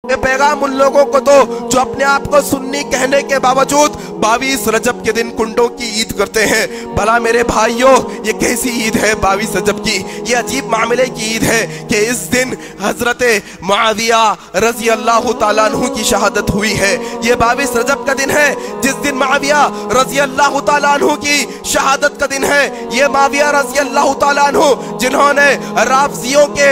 ये पैगाम उन लोगों को दो जो अपने आप को सुन्नी कहने के बावजूद 22 रजब के दिन कुंडों की ईद करते हैं। भला मेरे भाइयों, ये कैसी ईद है 22 रजब की? ये अजीब मामले की ईद है कि इस दिन हजरत मुआविया रजी अल्लाह तआला अन्हु की शहादत हुई है। ये 22 रजब का दिन है जिस दिन मुआविया रजी अल्लाह तआला अन्हु की शहादत का दिन है। ये मुआविया रजी अल्लाह तआला अन्हु जिन्होंने राफजियों के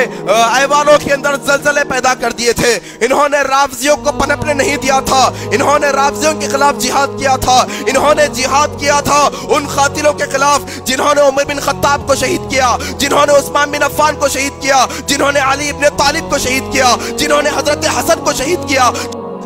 ऐवानों के अंदर ज़लज़ले पैदा कर दिए थे, इन्होंने राफजियों को पनपने नहीं दिया था, इन्होंने राफजियों के खिलाफ जिहाद किया था, इन्होंने जिहाद किया था उन कातिलों के खिलाफ जिन्होंने उमर बिन खत्ताब को शहीद किया, जिन्होंने उस्मान बिन अफ़्फ़ान को शहीद किया, जिन्होंने अली इब्न तालिब को शहीद किया, जिन्होंने हजरत हसन को शहीद किया।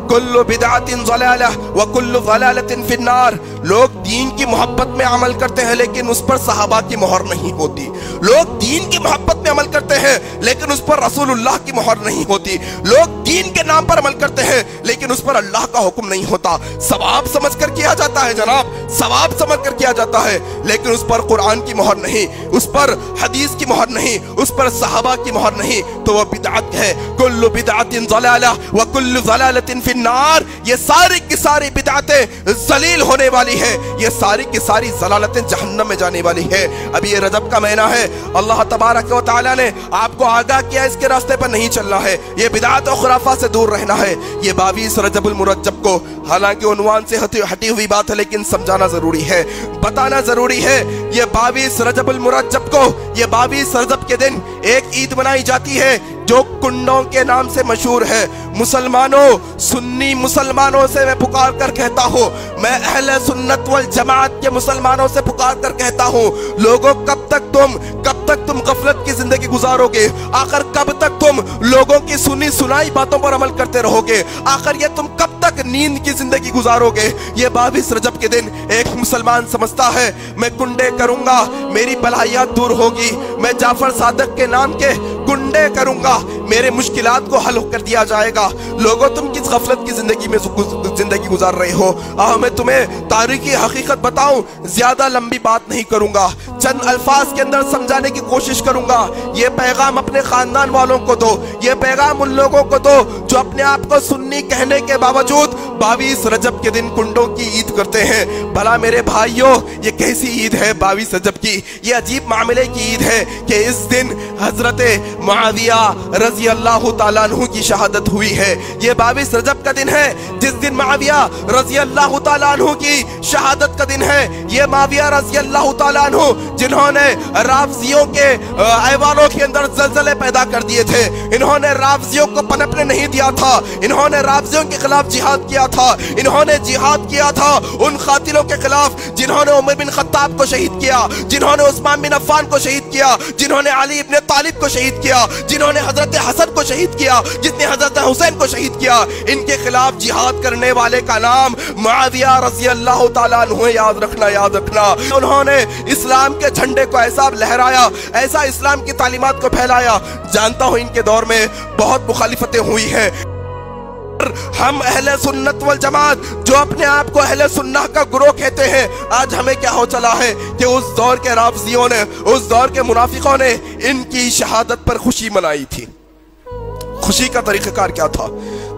कुल्लु बिदअतिन ज़लालह व कुल्लु ज़लालतिन फिन्नार। लोग दीन की मोहब्बत में अमल करते हैं लेकिन उस पर सहाबा की मोहर नहीं होती। लोग दीन की मोहब्बत में अमल करते हैं लेकिन उस पर रसूलुल्लाह की मोहर नहीं होती। लोग दीन के नाम पर अमल करते हैं लेकिन उस पर अल्लाह का हुक्म नहीं होता। सवाब समझ कर किया जाता है जनाब, सवाब समझ कर किया जाता है, लेकिन उस पर कुरान की मोहर नहीं, उस पर हदीस की मोहर नहीं, उस पर सहाबा की मोहर नहीं, तो वह बिदअत है। कुल्लु बिदअतिन ज़लालह व कुल्लु ज़लालतिन फिन्नार। ये सारी की सारी बिदअतें ज़लील होने वाली है, ये सारी की सारी ज़लालतें जहन्नम में जाने वाली है। अभी ये रजब का महीना है, अल्लाह तबारक व तआला ने आपको आगाह किया इसके रास्ते पर नहीं चलना है, ये बिदअत और खुराफात से दूर रहना है। ये 22 रजबुल मुरज्जब को, हालांकि उन्वान से हटी हुई बात है लेकिन समझाना जरूरी है, बताना जरूरी है। ये 22 रजबुल मुरज्जब को, ये 22 रजब के दिन एक ईद मनाई जाती है जो कुंडों के नाम से मशहूर है। मुसलमानों, सुन्नी मुसलमानों से मैं पुकार कर कहता हूँ, मैं अहले सुन्नत वल जमात के मुसलमानों से पुकार कर कहता हूँ, लोगों कब तक तुम गफलत की जिंदगी गुजारोगे? आखिर कब तक तुम लोगों की सुनी सुनाई बातों पर अमल करते रहोगे? आखिर ये तुम कब तक नींद की जिंदगी गुजारोगे? ये 22 रजब के दिन एक मुसलमान समझता है मैं कुंडे करूंगा, मेरी बलाइयाँ दूर होगी, मैं जाफर सादक के नाम के कुंडे करूंगा, मेरे मुश्किलात को हल कर दिया जाएगा। लोगों तुम किस गफलत की जिंदगी में जिंदगी गुजार रहे हो? मैं तुम्हें तारीखी हकीकत बताऊं, ज्यादा लंबी बात नहीं करूंगा, चंद अल्फाज के अंदर समझाने की कोशिश करूंगा। ये पैगाम अपने खानदान वालों को दो, ये पैगाम उन लोगों को दो जो अपने आप को सुन्नी कहने के बावजूद 22 रजब के दिन कुंडों की ईद करते हैं। भला मेरे भाइयों, ये कैसी ईद है 22 रजब की? ये अजीब मामले की ईद है कि इस दिन हजरत मुआविया रजी अल्लाह तआला अन्हु की शहादत हुई है। ये 22 रजब का दिन है जिस दिन मुआविया रजी अल्लाह तआला अन्हु की शहादत का दिन है। ये मुआविया रजी अल्लाह तआला अन्हु जिन्होंने राफजियों के ऐवानों के अंदर ज़लज़ले पैदा कर दिए थे, इन्होंने राफजियों को पनपने नहीं दिया था, इन्होंने राफजियों के खिलाफ जिहाद किया था, इन्होंने जिहाद किया था उन कातिलों के खिलाफ जिन्होंने उमर बिन खत्ताब को शहीद किया, जिन्होंने उस्मान बिन अफ़्फ़ान को शहीद किया, जिन्होंने अली इब्न तालिब को शहीद किया, जिन्होंने हजरत हसन को शहीद किया, जिसने हजरत हुसैन को शहीद किया। इनके खिलाफ जिहाद करने वाले का नाम मुआविया रज़ी अल्लाह तआला अन्हु। याद रखना, याद रखना, उन्होंने इस्लाम के झंडे को ऐसा लहराया, ऐसा इस्लाम की तालीमात को फैलाया। जानता हूं इनके दौर में बहुत मुखालिफतें हुई हैं। हम अहले सुन्नत वल जमात जो अपने आप को अहले सुन्नह का गुरोह कहते हैं, आज हमें क्या हो चला है कि उस दौर के राफजियों ने, उस दौर के मुनाफिकों ने इनकी शहादत पर खुशी मनाई थी। खुशी का तरीक़ाकार क्या था?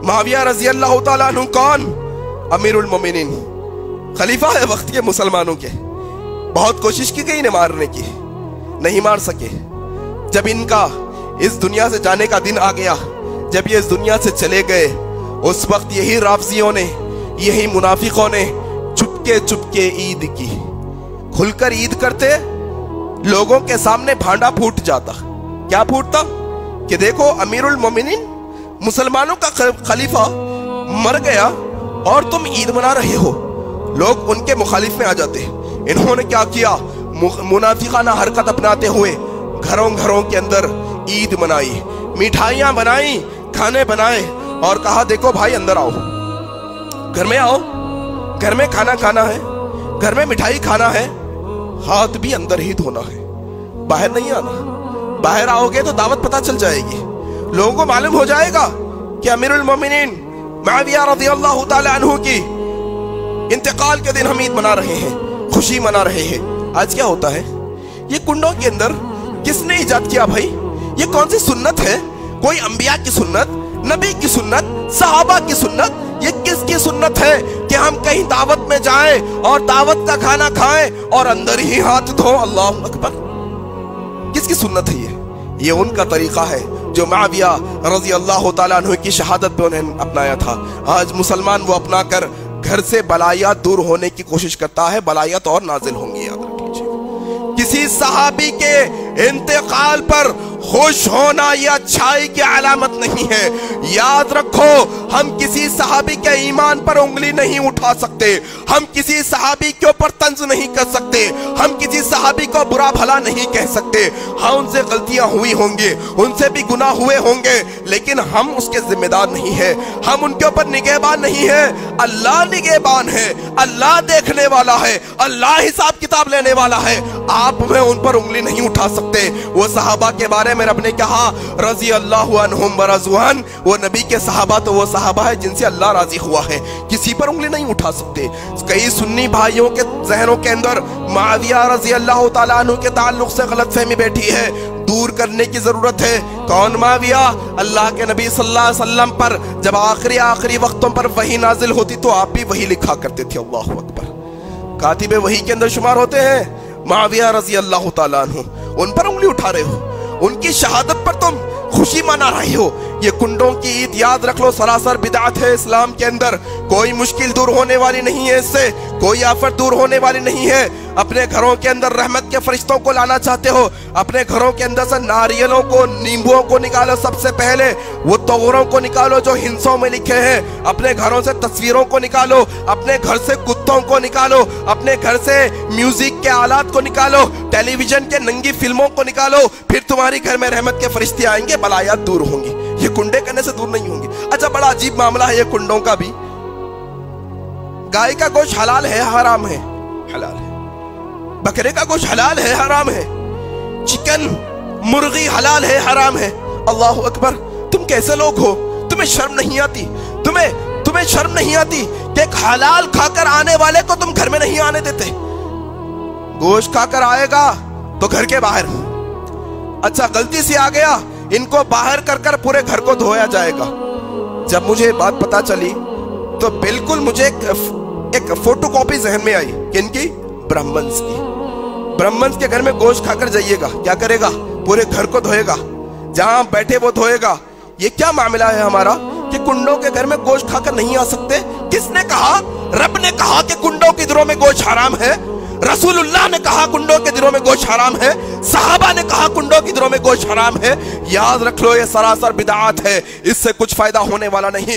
मुआविया रज़ी अल्लाह तआला अन्हु कौन? अमीरुल मोमिनीन, खलीफा है वक्त के मुसलमानों के। बहुत कोशिश की गई इन्हें मारने की, नहीं मार सके। जब इनका इस दुनिया से जाने का दिन आ गया, जब ये इस दुनिया से चले गए, उस वक्त यही राफजियों ने, यही मुनाफिकों ने चुपके चुपके ईद की। खुलकर ईद करते, लोगों के सामने भांडा फूट जाता। क्या फूटता? कि देखो अमीरुल मोमिनीन, मुसलमानों का खलीफा मर गया और तुम ईद मना रहे हो। लोग उनके मुखालिफ में आ जाते। इन्होंने क्या किया? मुनाफिकाना हरकत अपनाते हुए घरों घरों के अंदर ईद मनाई, मिठाइयां बनाई, खाने बनाए और कहा देखो भाई अंदर आओ, घर में आओ, घर में खाना खाना है, घर में मिठाई खाना है, हाथ भी अंदर ही धोना है, बाहर नहीं आना। बाहर आओगे तो दावत पता चल जाएगी, लोगों को मालूम हो जाएगा कि अमीरुल मोमिनीन मुआविया रज़ियल्लाहु ताला अन्हु की इंतकाल के दिन हम ईद मना रहे हैं, खुशी मना रहे हैं। आज क्या होता है? ये कुंडों के अंदर किसने इजाद किया भाई? ये कौन सी सुन्नत है? कोई अंबिया की सुन्नत नबी की सुन्नत, सहाबा की सुन्नत, ये किसकी सुन्नत है कि हम कहीं दावत में जाएं और दावत का खाना खाएं और अंदर ही हाथ धो? अल्लाहु अकबर। किसकी सुन्नत है ये उनका तरीका है जो मुआविया रज़ी अल्लाह ताला अन्हु की शहादत पे उन्हें अपनाया था। आज मुसलमान वो अपना कर घर से बलायात दूर होने की कोशिश करता है, बलायात और नाजिल होंगी, याद रख लीजिए। किसी सहाबी के इंतकाल पर खुश होना यह अच्छाई की अलामत नहीं है। याद रखो, हम किसी सहाबी के ईमान पर उंगली नहीं उठा सकते, हम किसी सहाबी के ऊपर तंज नहीं कर सकते, हम किसी सहाबी को बुरा भला नहीं कह सकते। हाँ, उनसे गलतियां हुई होंगी, उनसे भी गुनाह हुए होंगे, लेकिन हम उसके जिम्मेदार नहीं है, हम उनके ऊपर निगहबान नहीं है। अल्लाह निगहबान है, अल्लाह देखने वाला है, अल्लाह हिसाब किताब लेने वाला है। आप में उन पर उंगली नहीं उठा सकते। वो सहाबा के बारे में रब ने कहा रज़ी अल्लाहु अन्हुम व रज़ू अन, वो नबी के सहाबा तो वो सहाबा है जिनसे अल्लाह राजी हुआ है, किसी पर उंगली नहीं उठा सकते। कई सुन्नी भाइयों के जहनों के अंदर मुआविया रज़ी अल्लाह ताला अन्हु के ताल्लुक से गलतफहमी बैठी है, दूर करने की जरूरत है। कौन मुआविया? अल्लाह के नबी सल्लल्लाहु अलैहि वसल्लम पर जब आखिरी वक्तों पर वही नाजिल होती तो आप भी वही लिखा करते थे। अल्लाहु अकबर। कातिबे वही के अंदर शुमार होते हैं मुआविया रज़ी अल्लाह ताला अन्हु। उन पर उंगली उठा रहे हो, उनकी शहादत पर तुम खुशी मना रहे हो। ये कुंडों की ईद याद रख लो, सरासर बिदअत है इस्लाम के अंदर। कोई मुश्किल दूर होने वाली नहीं है इससे, कोई आफत दूर होने वाली नहीं है। अपने घरों के अंदर रहमत के फरिश्तों को लाना चाहते हो, अपने घरों के अंदर से नारियलों को, नींबुओं को निकालो, सबसे पहले वो तोगरों को निकालो जो हिंसों में लिखे हैं। अपने घरों से तस्वीरों को निकालो, अपने घर से कुत्तों को निकालो, अपने घर से म्यूजिक के आलात को निकालो, टेलीविजन के नंगी फिल्मों को निकालो, फिर तुम्हारी घर में रहमत के फरिश्ते आएंगे, बलायात दूर होंगी। ये कुंडे करने से दूर नहीं होंगे। अच्छा, बड़ा अजीब मामला है ये कुंडों का भी। गाय का गोश्त हलाल है, हराम है? हलाल है। बकरे का गोश्त हलाल है, हराम है? चिकन, मुर्गी हलाल है, हराम है? अल्लाहु अकबर। तुम कैसे लोग हो? तुम्हें शर्म नहीं आती? तुम्हें शर्म नहीं आती कि एक हलाल खाकर आने वाले को तुम घर में नहीं आने देते? गोश्त खाकर आएगा तो घर के बाहर। अच्छा, गलती से आ गया, इनको बाहर कर कर पूरे घर को धोया जाएगा। जब मुझे बात पता चली तो बिल्कुल मुझे एक फोटोकॉपी जहन में आई कि इनकी ब्राह्मण्स की। ब्राह्मण्स के घर में गोश्त खाकर जाइएगा, क्या करेगा? पूरे घर को धोएगा, जहां बैठे वो धोएगा। ये क्या मामला है हमारा कि कुंडों के घर में गोश्त खाकर नहीं आ सकते? किसने कहा? रब ने कहा कि कुंडों के दिनों में गोश्त हराम है, रसूलुल्लाह ने कहा कुंडों के दिनों में गोश्त हराम है, सहाबा ने कहा कुंडों के दिनों में गोश्त हराम है। याद रख लो, ये सरासर बिदअत है, इससे कुछ फायदा होने वाला नहीं।